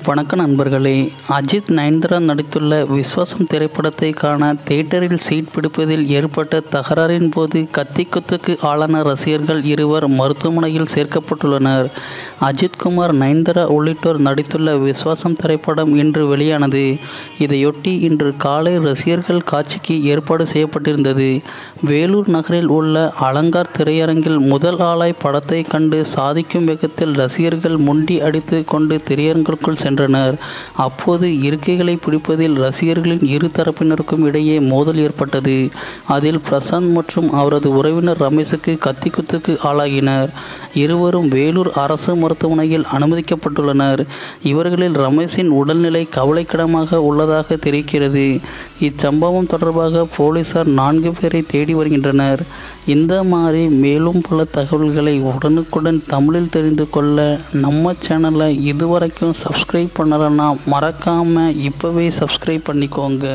வணக்கம் நண்பர்களே. அஜித் நயன்தாரா நடித்துள்ள விஸ்வாசம் திரைப்படத்தை காண தியேட்டரில் சீட் பிடிப்பதில் ஏற்பட்ட தகராறின் போது கத்திக்குத்துக்கு ஆளான ரசிகர்கள் இருவர் மருத்துவமனையில் சேர்க்கப்பட்டுள்ளனர். அஜித்குமார், நயன்தாரா உள்ளிட்டோர் நடித்துள்ள விஸ்வாசம் திரைப்படம் இன்று வெளியானது. இதையொட்டி இன்று காலை ரசிகர்கள் காட்சிக்கு ஏற்பாடு செய்யப்பட்டிருந்தது. வேலூர் நகரில் உள்ள அலங்கார் திரையரங்கில் முதல் ஆளாய் படத்தை கண்டு சாதிக்கும் வேகத்தில் ரசிகர்கள் முண்டி அடித்து கொண்டு திரையரங்குக்குள் சென்றனர். அப்போது இருக்கைகளை பிடிப்பதில் ரசிகர்களின் இரு தரப்பினருக்கும் இடையே மோதல் ஏற்பட்டது. அதில் பிரசாந்த் மற்றும் அவரது உறவினர் ரமேஷுக்கு கத்திக்குத்துக்கு ஆளாகினர். இருவரும் வேலூர் அரசு மருத்துவமனையில் அனுமதிக்கப்பட்டுள்ளனர். இவர்களில் ரமேஷின் உடல்நிலை கவலைக்கிடமாக உள்ளதாக தெரிகிறது. இச்சம்பவம் தொடர்பாக போலீசார் 4 பேரை தேடி வருகின்றனர். இந்த மாதிரி மேலும் பல தகவல்களை உடனுக்குடன் தமிழில் தெரிந்து கொள்ள நம்ம சேனலை இதுவரைக்கும் சப்ஸ்கிரைப் பண்ணலன்னா மறக்காமல் இப்போவே சப்ஸ்கிரைப் பண்ணிக்கோங்க.